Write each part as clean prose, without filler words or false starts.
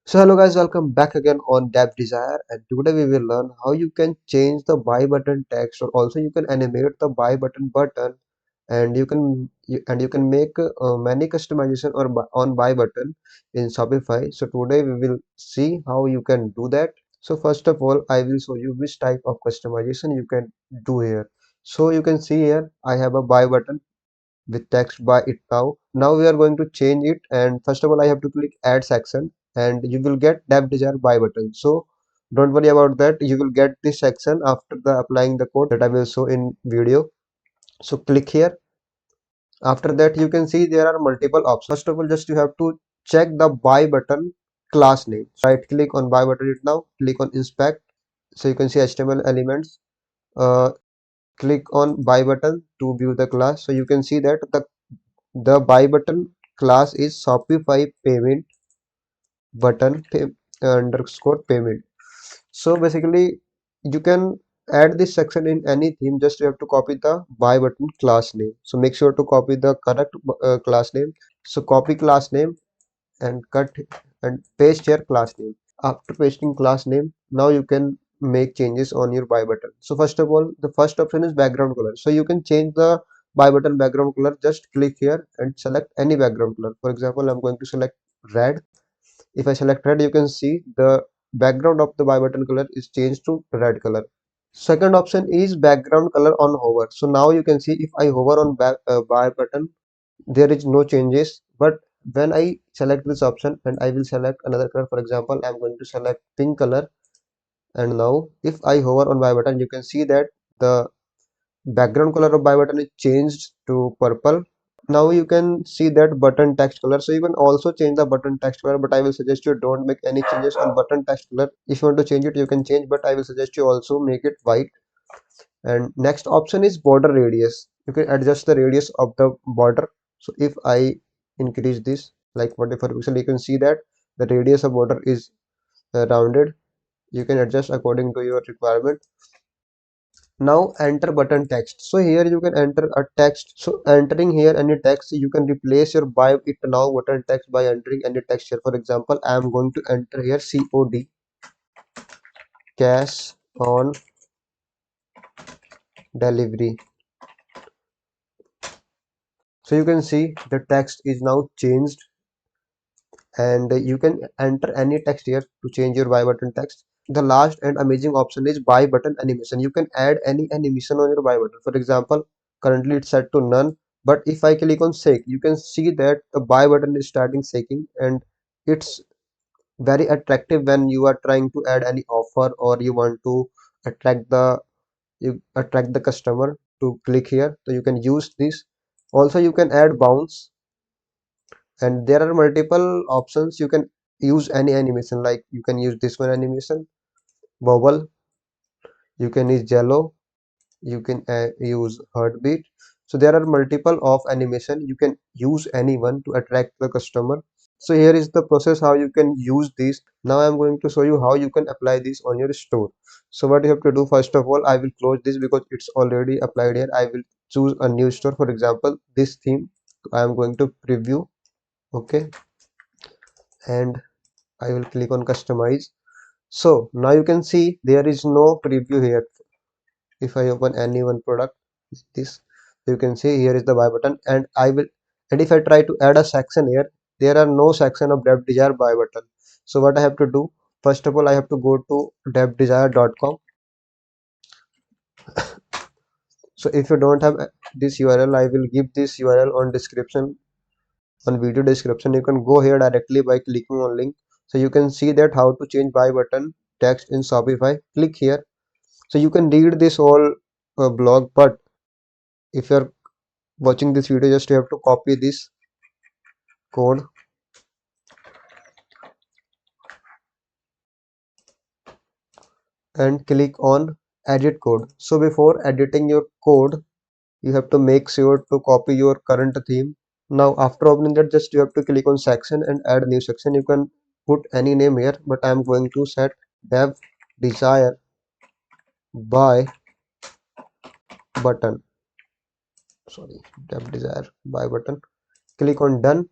So hello guys, welcome back again on Dev Desire, and today we will learn how you can change the buy button text, or also you can animate the buy button, and you can make many customization on buy button in Shopify. So today we will see how you can do that. So first of all, I will show you which type of customization you can do here. So you can see here I have a buy button with text by it now we are going to change it, and first of all I have to click add section, and you will get dev desire buy button. So don't worry about that, you will get this section after the applying the code that I will show in video. So click here. After that you can see there are multiple options. First of all, just you have to check the buy button class name. So right click on buy button it now, click on inspect. So you can see HTML elements. Click on buy button to view the class. So you can see that the buy button class is Shopify payment button underscore payment. So basically you can add this section in any theme, just you have to copy the buy button class name. So make sure to copy the correct class name. So copy class name and cut and paste your class name. After pasting class name, now you can make changes on your buy button. So first of all, the first option is background color. So you can change the buy button background color. Just click here and select any background color. For example, I'm going to select red. If I select red, you can see the background of the buy button color is changed to red color. Second option is background color on hover. So now you can see if I hover on buy button, there is no changes, but when I select this option and I will select another color, for example I'm going to select pink color, and now if I hover on buy button, you can see that the background color of buy button is changed to purple. Now you can see that button text color. So you can also change the button text color, but I will suggest you don't make any changes on button text color. If you want to change it, you can change, but I will suggest you also make it white. And next option is border radius. You can adjust the radius of the border. So if I increase this like 44 pixel, you can see that the radius of border is rounded. You can adjust according to your requirement. Now enter button text. So here you can enter a text. So entering here any text, you can replace your buy it now button text by entering any text here. For example, I am going to enter here COD, cash on delivery. So you can see the text is now changed, and you can enter any text here to change your buy button text. The last and amazing option is buy button animation. You can add any animation on your buy button. For example, currently it's set to none, but if I click on shake, you can see that the buy button is starting shaking, and it's very attractive when you are trying to add any offer, or you want to attract the customer to click here. So you can use this. Also you can add bounce, and there are multiple options. You can use any animation, like you can use this one animation, bubble, you can use jello, you can use heartbeat. So there are multiple of animation, you can use any one to attract the customer. So here is the process how you can use this. Now I'm going to show you how you can apply this on your store. So what you have to do, first of all I will close this because it's already applied here. I will choose a new store, for example this theme. I am going to preview. Okay, and I will click on customize. So now you can see there is no preview here. If I open any one product like this, you can see here is the buy button, and if I try to add a section here, there are no section of dev desire buy button. So what I have to do, first of all I have to go to devdesire.com. So if you don't have this URL, I will give this URL on description, on video description. You can go here directly by clicking on link. So you can see that how to change buy button text in Shopify. Click here. So you can read this whole blog, but if you're watching this video, just you have to copy this code and click on edit code. So before editing your code, you have to make sure to copy your current theme. Now after opening that, just you have to click on section and add new section. You can put any name here, but I am going to set dev desire buy button. Sorry, dev desire buy button. Click on done.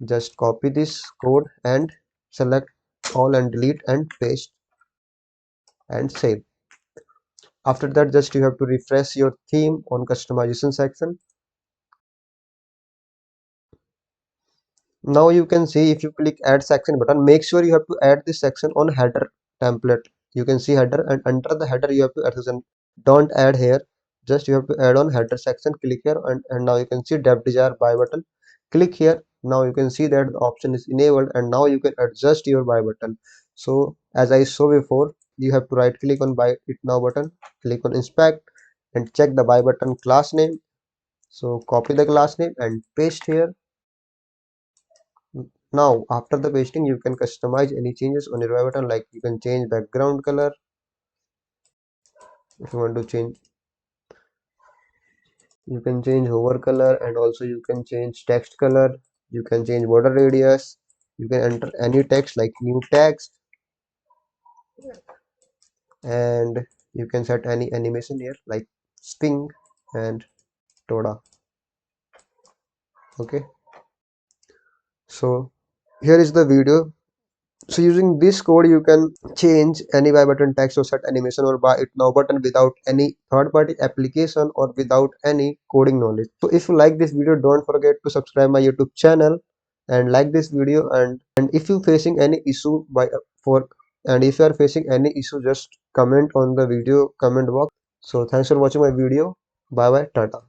Just copy this code and select all and delete and paste and save. After that, just you have to refresh your theme on customization section. Now you can see, if you click add section button, make sure you have to add this section on header template. You can see header, and under the header you have to add section. Don't add here, just you have to add on header section. Click here, and now you can see dev desire buy button. Click here. Now you can see that the option is enabled, and now you can adjust your buy button. So as I saw before, you have to right click on buy it now button, click on inspect, and check the buy button class name. So copy the class name and paste here. Now after the pasting, you can customize any changes on your buy button, like you can change background color if you want to change. You can change hover color, and also you can change text color. You can change border radius. You can enter any text like new text, and you can set any animation here like Sting and Toda. Okay, so here is the video. So using this code, you can change any buy button text or set animation or buy it now button without any third party application or without any coding knowledge. So if you like this video, don't forget to subscribe my YouTube channel and like this video. And if you facing any issue for and if you are facing any issue, just comment on the video comment box. So thanks for watching my video. Bye bye, tata.